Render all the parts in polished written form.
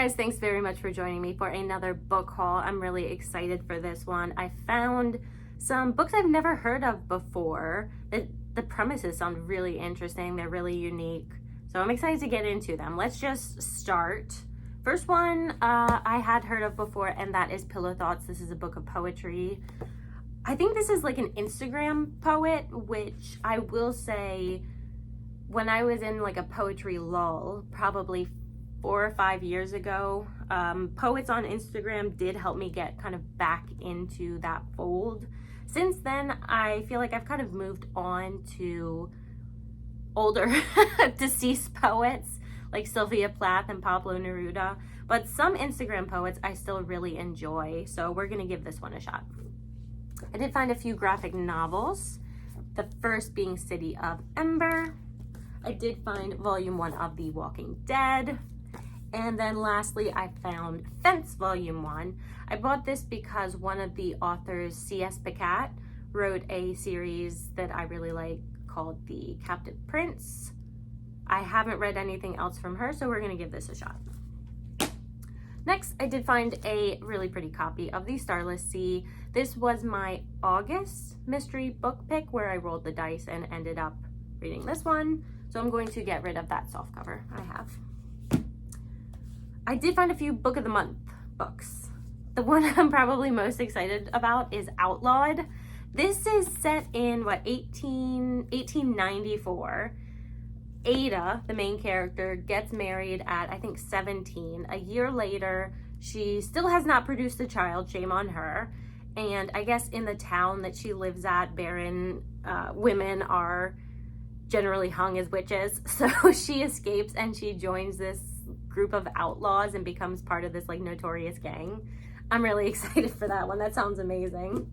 guys, thanks very much for joining me for another book haul. I'm really excited for this one. I found some books I've never heard of before. The premises sound really interesting. They're really unique. So I'm excited to get into them. Let's just start. First one I had heard of before, and that is Pillow Thoughts. This is a book of poetry. I think this is like an Instagram poet, which I will say, when I was in like a poetry lull, probably 4 or 5 years ago, poets on Instagram did help me get kind of back into that fold. Since then, I feel like I've kind of moved on to older deceased poets like Sylvia Plath and Pablo Neruda, but some Instagram poets I still really enjoy, so we're gonna give this one a shot. I did find a few graphic novels, the first being City of Ember. I did find volume 1 of The Walking Dead. And then lastly, I found Fence volume 1. I bought this because one of the authors, C.S. Pacat, wrote a series that I really like called The Captive Prince. I haven't read anything else from her, so we're gonna give this a shot. Next, I did find a really pretty copy of The Starless Sea. This was my August mystery book pick where I rolled the dice and ended up reading this one. So I'm going to get rid of that softcover I have. I did find a few book of the month books. The one I'm probably most excited about is Outlawed. This is set in 1894. Ada, the main character, gets married at I think 17. A year later, she still has not produced a child, shame on her. And I guess in the town that she lives at, barren women are generally hung as witches. So she escapes and she joins this group of outlaws and becomes part of this like notorious gang. I'm really excited for that one. That sounds amazing.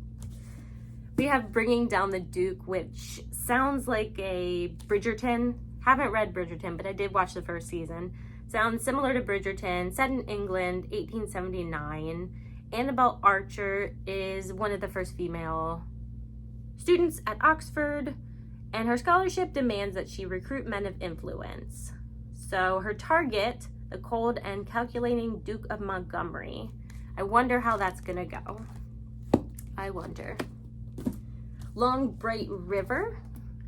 We have Bringing Down the Duke, which sounds like a Bridgerton. Haven't read Bridgerton, but I did watch the first season. Sounds similar to Bridgerton, set in England, 1879. Annabelle Archer is one of the first female students at Oxford, and her scholarship demands that she recruit men of influence. So her target, the cold and calculating Duke of Montgomery. I wonder how that's gonna go. I wonder. Long Bright River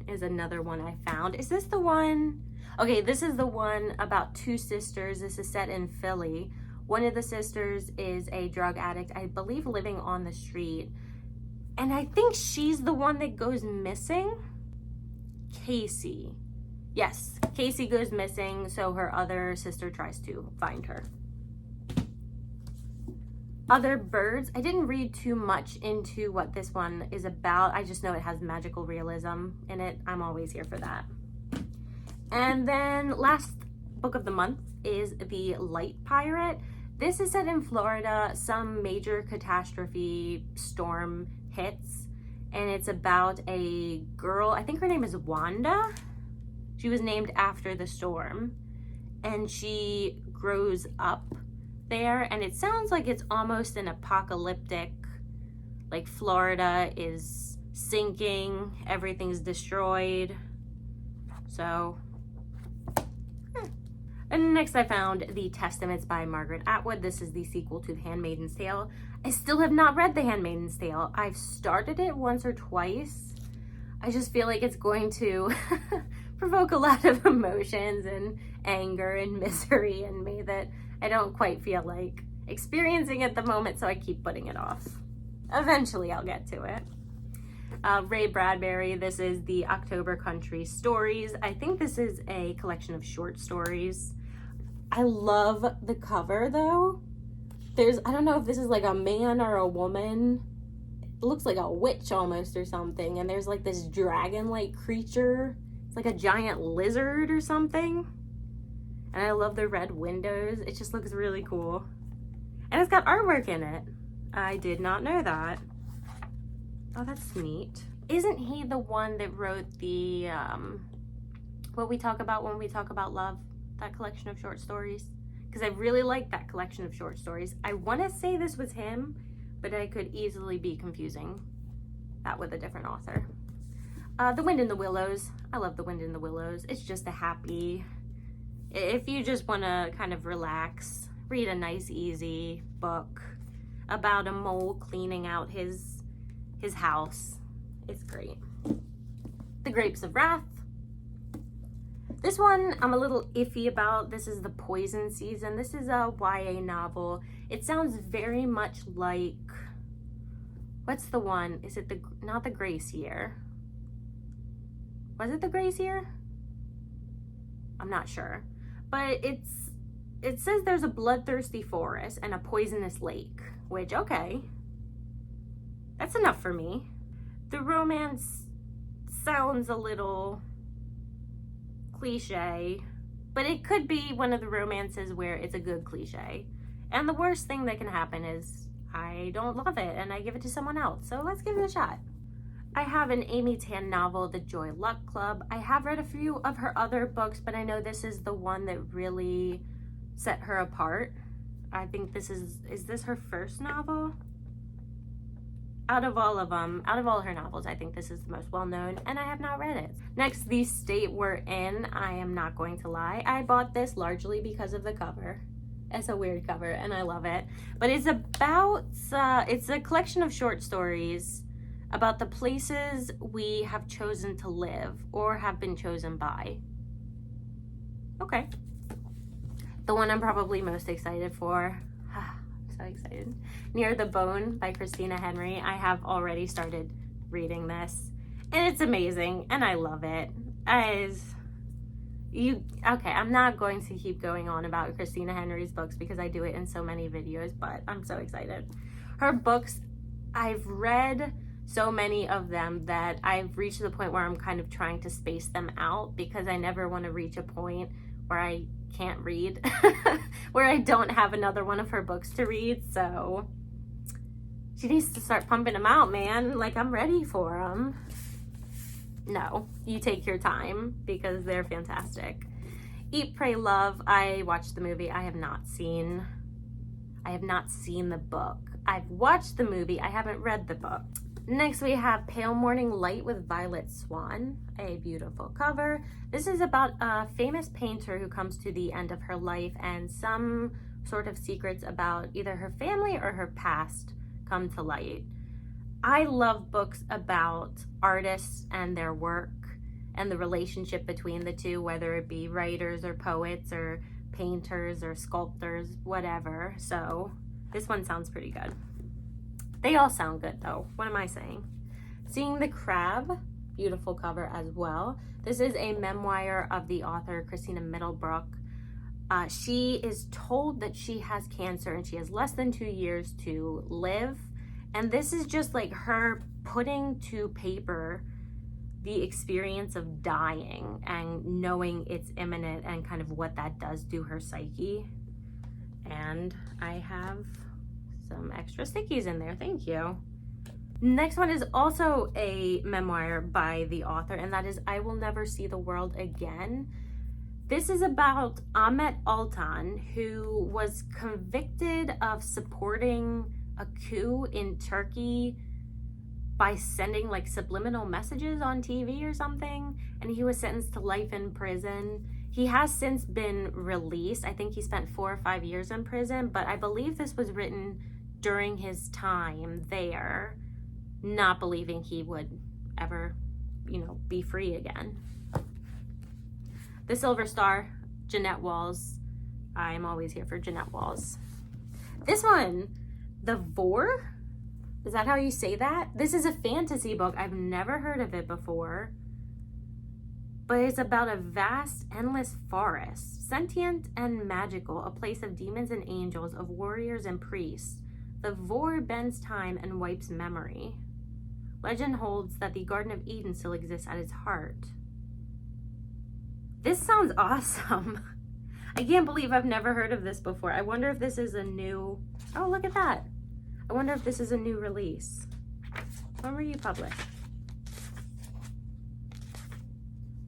is another one I found. Is this the one? Okay, this is the one about two sisters. This is set in Philly. One of the sisters is a drug addict, I believe living on the street. And I think she's the one that goes missing. Casey. Yes, Casey goes missing, so her other sister tries to find her. Other Birds. I didn't read too much into what this one is about. I just know it has magical realism in it. I'm always here for that. And then last book of the month is The Light Pirate. This is set in Florida. Some major catastrophe storm hits, and it's about a girl. I think her name is Wanda. She was named after the storm, and she grows up there, and it sounds like it's almost an apocalyptic, like Florida is sinking, everything's destroyed. So and next I found The Testaments by Margaret Atwood. This is the sequel to The Handmaid's Tale. I still have not read The Handmaid's Tale. I've started it once or twice. I just feel like it's going to provoke a lot of emotions and anger and misery in me that I don't quite feel like experiencing at the moment, so I keep putting it off. Eventually I'll get to it. Ray Bradbury, this is the October Country Stories. I think this is a collection of short stories. I love the cover though. I don't know if this is like a man or a woman. It looks like a witch almost or something. And there's like this dragon-like creature. It's like a giant lizard or something. And I love the red windows. It just looks really cool. And it's got artwork in it. I did not know that. Oh, that's neat. Isn't he the one that wrote the, What We Talk About When We Talk About Love? That collection of short stories? Because I really like that collection of short stories. I want to say this was him, but I could easily be confusing that with a different author. The Wind in the Willows. I love The Wind in the Willows. It's just a happy, if you just want to kind of relax, read a nice, easy book about a mole cleaning out his house. It's great. The Grapes of Wrath. This one I'm a little iffy about. This is The Poison Season. This is a YA novel. It sounds very much like, what's the one? Is it not The Grace Year? Was it The Grace Year? I'm not sure. But it says there's a bloodthirsty forest and a poisonous lake, which, okay, that's enough for me. The romance sounds a little cliche, but it could be one of the romances where it's a good cliche. And the worst thing that can happen is I don't love it and I give it to someone else. So let's give it a shot. I have an Amy Tan novel, The Joy Luck Club. I have read a few of her other books, but I know this is the one that really set her apart. I think this is this her first novel? Out of all her novels, I think this is the most well-known, and I have not read it. Next, The State We're In. I am not going to lie. I bought this largely because of the cover. It's a weird cover, and I love it. But it's about, it's a collection of short stories about the places we have chosen to live or have been chosen by. Okay. The one I'm probably most excited for. So excited. Near the Bone by Christina Henry. I have already started reading this and it's amazing and I love it. Okay, I'm not going to keep going on about Christina Henry's books because I do it in so many videos, but I'm so excited. Her books, I've read so many of them that I've reached the point where I'm kind of trying to space them out because I never want to reach a point where I can't read, where I don't have another one of her books to read. So she needs to start pumping them out, man. Like, I'm ready for them. No, you take your time because they're fantastic. Eat, Pray, Love. I watched the movie. I have not seen the book. I've watched the movie. I haven't read the book. Next, we have Pale Morning Light with Violet Swan, a beautiful cover. This is about a famous painter who comes to the end of her life and some sort of secrets about either her family or her past come to light. I love books about artists and their work and the relationship between the two, whether it be writers or poets or painters or sculptors, whatever. So this one sounds pretty good. They all sound good though. What am I saying? Seeing the Crab, beautiful cover as well. This is a memoir of the author Christina Middlebrook. She is told that she has cancer and she has less than 2 years to live. And this is just like her putting to paper the experience of dying and knowing it's imminent and kind of what that does to her psyche. And I have some extra stickies in there, thank you. Next one is also a memoir by the author, and that is I Will Never See the World Again. This is about Ahmet Altan, who was convicted of supporting a coup in Turkey by sending like subliminal messages on TV or something, and he was sentenced to life in prison. He has since been released. I think he spent 4 or 5 years in prison, but I believe this was written during his time there, not believing he would ever, be free again. The Silver Star, Jeanette Walls. I'm always here for Jeanette Walls. This one, The Vor? Is that how you say that? This is a fantasy book. I've never heard of it before. But it's about a vast, endless forest, sentient and magical, a place of demons and angels, of warriors and priests. The Vor bends time and wipes memory. Legend holds that the Garden of Eden still exists at its heart. This sounds awesome. I can't believe I've never heard of this before. I wonder if this is a new... Oh, look at that. I wonder if this is a new release. When were you published?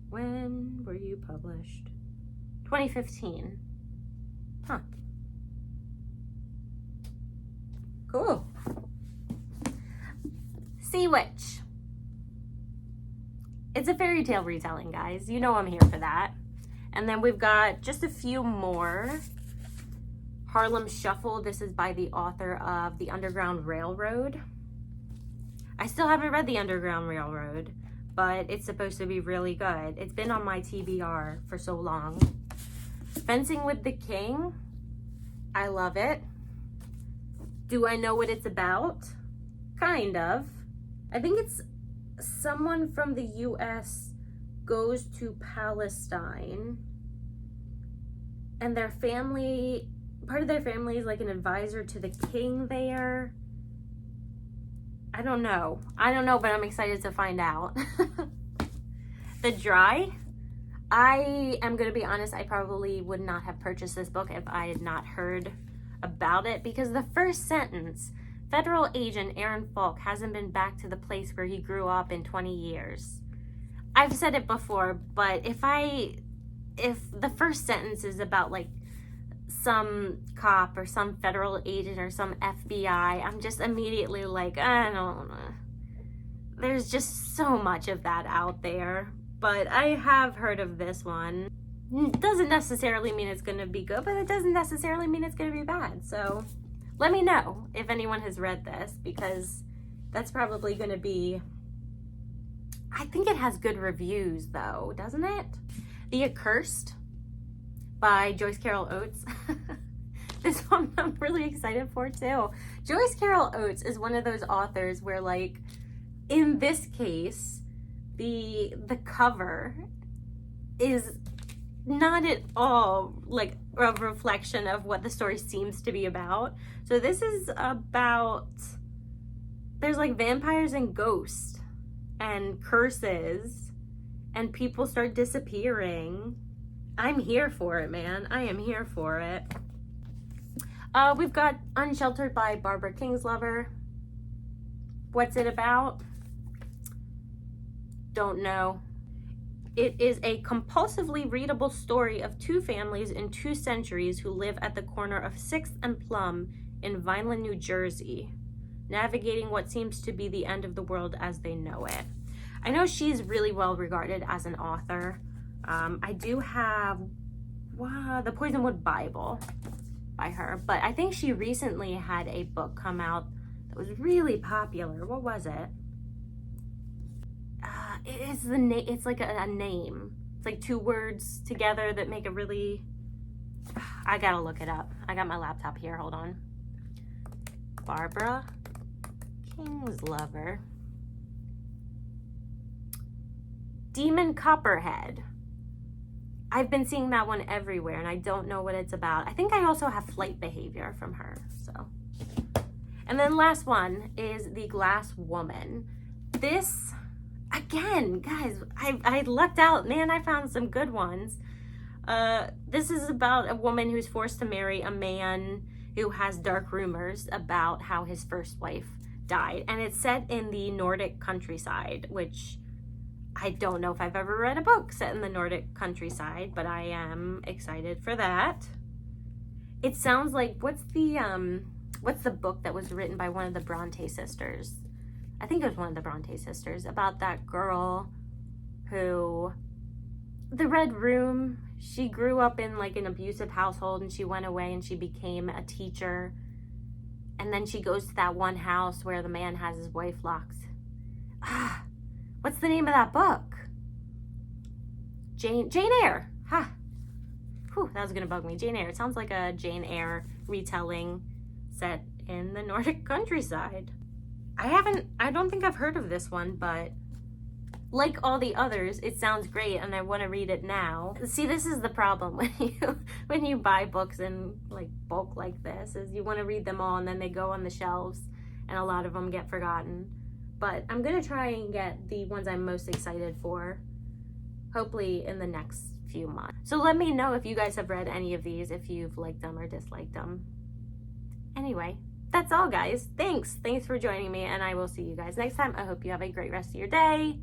When were you published? 2015. Huh. Cool. Sea Witch. It's a fairy tale retelling, guys. You know I'm here for that. And then we've got just a few more Harlem Shuffle. This is by the author of The Underground Railroad. I still haven't read The Underground Railroad, but it's supposed to be really good. It's been on my TBR for so long. Fencing with the King. I love it. Do I know what it's about? Kind of. I think it's someone from the US goes to Palestine, and their family, part of their family is like an advisor to the king there. I don't know, but I'm excited to find out. The Dry. I am going to be honest, I probably would not have purchased this book if I had not heard about it, because the first sentence, federal agent Aaron Falk hasn't been back to the place where he grew up in 20 years. I've said it before, but if the first sentence is about like some cop or some federal agent or some FBI, I'm just immediately like, I don't know. There's just so much of that out there. But I have heard of this one. Doesn't necessarily mean it's going to be good, but it doesn't necessarily mean it's going to be bad. So let me know if anyone has read this, because that's probably going to be... I think it has good reviews though, doesn't it? The Accursed by Joyce Carol Oates. This one I'm really excited for too. Joyce Carol Oates is one of those authors where, like, in this case, the cover is not at all like a reflection of what the story seems to be about. So this is about, there's like vampires and ghosts and curses, and people start disappearing. I'm here for it, man. I am here for it. We've got Unsheltered by Barbara Kingslover. What's it about? Don't know. It is a compulsively readable story of two families in 2 centuries who live at the corner of 6th and Plum in Vineland, New Jersey, navigating what seems to be the end of the world as they know it. I know she's really well regarded as an author. I do have the Poisonwood Bible by her, but I think she recently had a book come out that was really popular. What was it? It's like a name. It's like 2 words together that make a really... I gotta look it up. I got my laptop here. Hold on. Barbara Kingslover. Demon Copperhead. I've been seeing that one everywhere, and I don't know what it's about. I think I also have Flight Behavior from her. So, and then last one is The Glass Woman. This, again, guys, I lucked out. Man, I found some good ones. This is about a woman who's forced to marry a man who has dark rumors about how his first wife died. And it's set in the Nordic countryside, which I don't know if I've ever read a book set in the Nordic countryside, but I am excited for that. It sounds like, what's the book that was written by one of the Bronte sisters? I think it was one of the Bronte sisters, about that girl who, the Red Room, she grew up in like an abusive household, and she went away and she became a teacher. And then she goes to that one house where the man has his wife locked. What's the name of that book? Jane Eyre. Whew, that was gonna bug me. Jane Eyre. It sounds like a Jane Eyre retelling set in the Nordic countryside. I don't think I've heard of this one, but like all the others, it sounds great and I want to read it now. See, this is the problem when you buy books in like bulk like this, is you want to read them all and then they go on the shelves and a lot of them get forgotten. But I'm going to try and get the ones I'm most excited for, hopefully in the next few months. So let me know if you guys have read any of these, if you've liked them or disliked them. Anyway, that's all, guys. Thanks for joining me, and I will see you guys next time. I hope you have a great rest of your day.